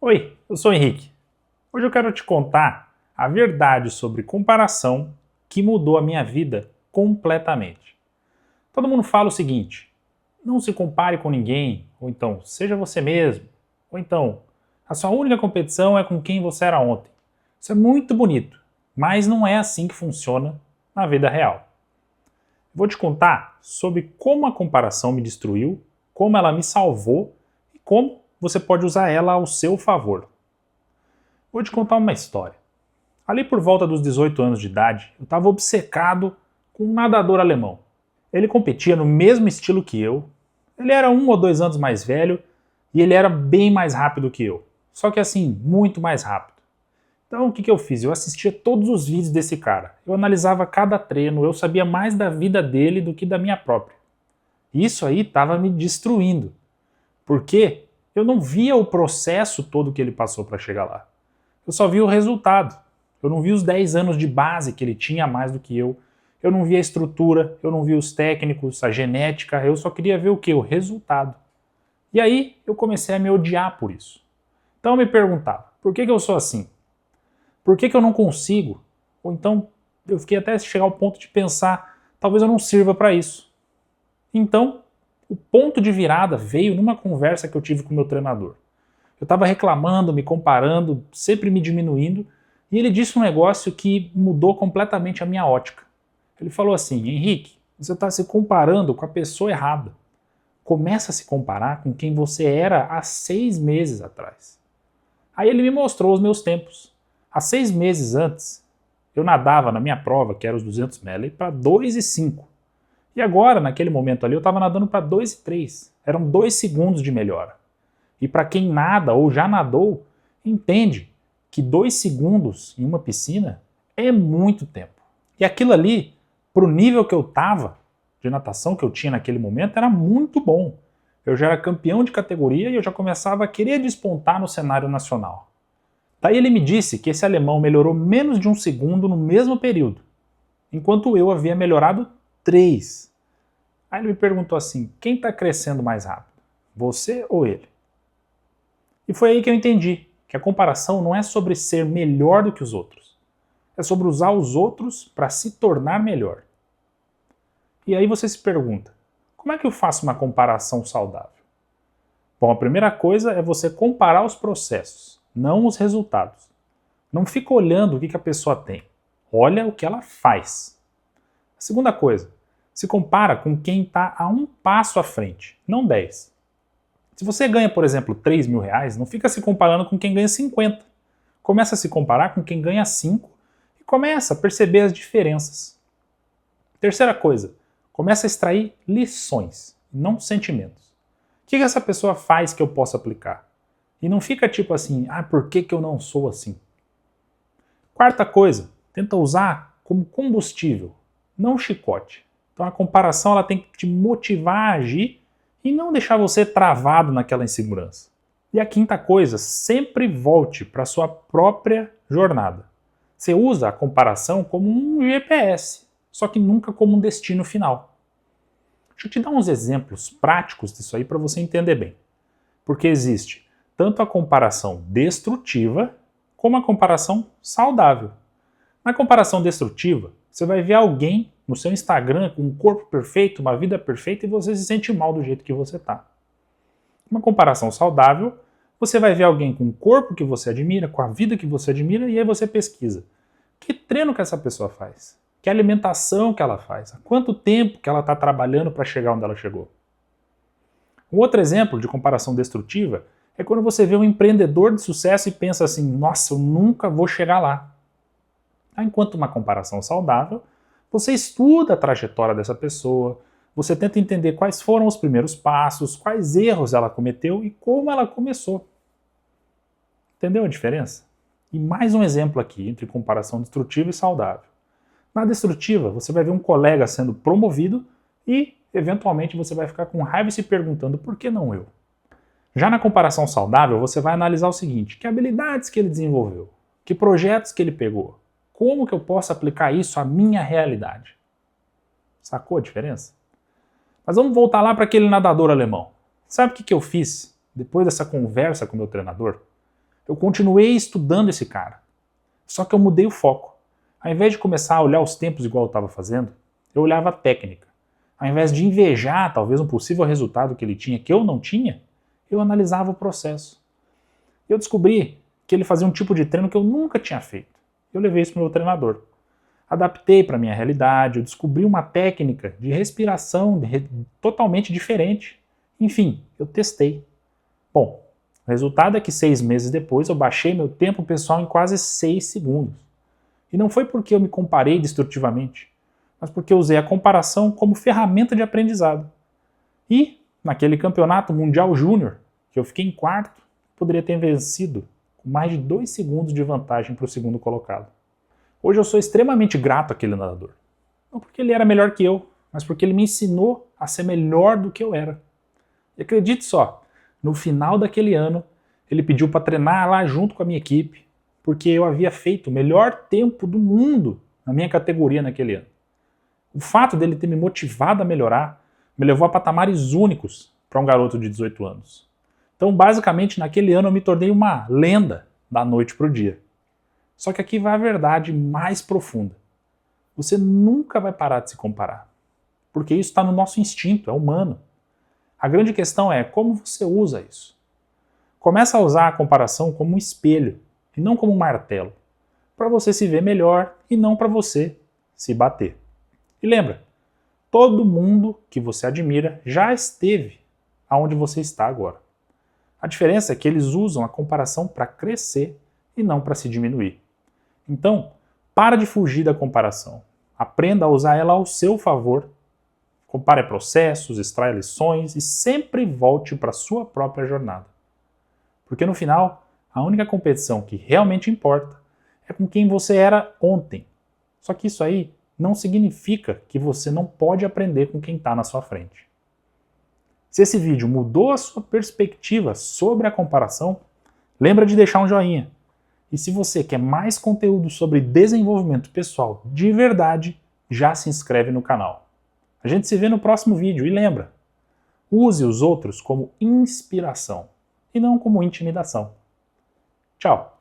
Oi, eu sou o Henrique. Hoje eu quero te contar a verdade sobre comparação que mudou a minha vida completamente. Todo mundo fala o seguinte: não se compare com ninguém, ou então seja você mesmo, ou então a sua única competição é com quem você era ontem. Isso é muito bonito, mas não é assim que funciona na vida real. Vou te contar sobre como a comparação me destruiu, como ela me salvou e como você pode usar ela ao seu favor. Vou te contar uma história. Ali por volta dos 18 anos de idade, eu estava obcecado com um nadador alemão. Ele competia no mesmo estilo que eu, ele era 1 ou 2 anos mais velho e ele era bem mais rápido que eu. Só que assim, muito mais rápido. Então o que eu fiz? Eu assistia todos os vídeos desse cara. Eu analisava cada treino, eu sabia mais da vida dele do que da minha própria. Isso aí estava me destruindo. Porque eu não via o processo todo que ele passou para chegar lá. Eu só vi o resultado. Eu não vi os 10 anos de base que ele tinha a mais do que eu. Eu não vi a estrutura, eu não vi os técnicos, a genética, eu só queria ver o quê? O resultado. E aí eu comecei a me odiar por isso. Então eu me perguntava, por que eu sou assim? Por que eu não consigo? Ou então eu fiquei até chegar ao ponto de pensar, talvez eu não sirva para isso. Então, o ponto de virada veio numa conversa que eu tive com o meu treinador. Eu estava reclamando, me comparando, sempre me diminuindo, e ele disse um negócio que mudou completamente a minha ótica. Ele falou assim: Henrique, você está se comparando com a pessoa errada. Começa a se comparar com quem você era há 6 meses atrás. Aí ele me mostrou os meus tempos. Há 6 meses antes, eu nadava na minha prova, que era os 200 metros, para 2,5. E agora, naquele momento ali, eu estava nadando para 2,3. Eram 2 segundos de melhora. E para quem nada ou já nadou, entende que 2 segundos em uma piscina é muito tempo. E aquilo ali, para o nível que eu estava de natação que eu tinha naquele momento, era muito bom. Eu já era campeão de categoria e eu já começava a querer despontar no cenário nacional. Daí ele me disse que esse alemão melhorou menos de 1 segundo no mesmo período, enquanto eu havia melhorado 3. Aí ele me perguntou assim: quem está crescendo mais rápido? Você ou ele? E foi aí que eu entendi que a comparação não é sobre ser melhor do que os outros. É sobre usar os outros para se tornar melhor. E aí você se pergunta, como é que eu faço uma comparação saudável? Bom, a primeira coisa é você comparar os processos, não os resultados. Não fica olhando o que a pessoa tem. Olha o que ela faz. A segunda coisa, se compara com quem está a um passo à frente, não 10. Se você ganha, por exemplo, 3 mil reais, não fica se comparando com quem ganha 50. Começa a se comparar com quem ganha 5 e começa a perceber as diferenças. Terceira coisa, começa a extrair lições, não sentimentos. O que essa pessoa faz que eu possa aplicar? E não fica tipo assim, por que eu não sou assim? Quarta coisa, tenta usar como combustível, não chicote. Então a comparação ela tem que te motivar a agir e não deixar você travado naquela insegurança. E a quinta coisa, sempre volte para a sua própria jornada. Você usa a comparação como um GPS, só que nunca como um destino final. Deixa eu te dar uns exemplos práticos disso aí para você entender bem. Porque existe tanto a comparação destrutiva como a comparação saudável. Na comparação destrutiva, você vai ver alguém no seu Instagram com um corpo perfeito, uma vida perfeita e você se sente mal do jeito que você está. Uma comparação saudável, você vai ver alguém com o corpo que você admira, com a vida que você admira e aí você pesquisa. Que treino que essa pessoa faz? Que alimentação que ela faz? Há quanto tempo que ela está trabalhando para chegar onde ela chegou? Um outro exemplo de comparação destrutiva é quando você vê um empreendedor de sucesso e pensa assim, nossa, eu nunca vou chegar lá. Enquanto uma comparação saudável, você estuda a trajetória dessa pessoa, você tenta entender quais foram os primeiros passos, quais erros ela cometeu e como ela começou. Entendeu a diferença? E mais um exemplo aqui entre comparação destrutiva e saudável. Na destrutiva, você vai ver um colega sendo promovido e, eventualmente, você vai ficar com raiva e se perguntando por que não eu? Já na comparação saudável, você vai analisar o seguinte: que habilidades que ele desenvolveu? Que projetos que ele pegou? Como que eu posso aplicar isso à minha realidade? Sacou a diferença? Mas vamos voltar lá para aquele nadador alemão. Sabe o que eu fiz depois dessa conversa com o meu treinador? Eu continuei estudando esse cara. Só que eu mudei o foco. Ao invés de começar a olhar os tempos igual eu estava fazendo, eu olhava a técnica. Ao invés de invejar talvez um possível resultado que ele tinha que eu não tinha, eu analisava o processo. Eu descobri que ele fazia um tipo de treino que eu nunca tinha feito. Eu levei isso para o meu treinador. Adaptei para a minha realidade, eu descobri uma técnica de respiração totalmente diferente. Enfim, eu testei. Bom, o resultado é que 6 meses depois eu baixei meu tempo pessoal em quase 6 segundos. E não foi porque eu me comparei destrutivamente, mas porque eu usei a comparação como ferramenta de aprendizado. E, naquele campeonato mundial júnior, que eu fiquei em quarto, poderia ter vencido com mais de 2 segundos de vantagem para o segundo colocado. Hoje eu sou extremamente grato àquele nadador. Não porque ele era melhor que eu, mas porque ele me ensinou a ser melhor do que eu era. E acredite só, no final daquele ano, ele pediu para treinar lá junto com a minha equipe, porque eu havia feito o melhor tempo do mundo na minha categoria naquele ano. O fato dele ter me motivado a melhorar me levou a patamares únicos para um garoto de 18 anos. Então, basicamente, naquele ano eu me tornei uma lenda da noite para o dia. Só que aqui vai a verdade mais profunda. Você nunca vai parar de se comparar, porque isso está no nosso instinto, é humano. A grande questão é como você usa isso. Começa a usar a comparação como um espelho, e não como um martelo, para você se ver melhor e não para você se bater. E lembra, todo mundo que você admira já esteve aonde você está agora. A diferença é que eles usam a comparação para crescer e não para se diminuir. Então, para de fugir da comparação. Aprenda a usar ela ao seu favor. Compare processos, extraia lições e sempre volte para a sua própria jornada. Porque no final, a única competição que realmente importa é com quem você era ontem. Só que isso aí não significa que você não pode aprender com quem está na sua frente. Se esse vídeo mudou a sua perspectiva sobre a comparação, lembra de deixar um joinha. E se você quer mais conteúdo sobre desenvolvimento pessoal de verdade, já se inscreve no canal. A gente se vê no próximo vídeo e lembra, use os outros como inspiração e não como intimidação. Tchau!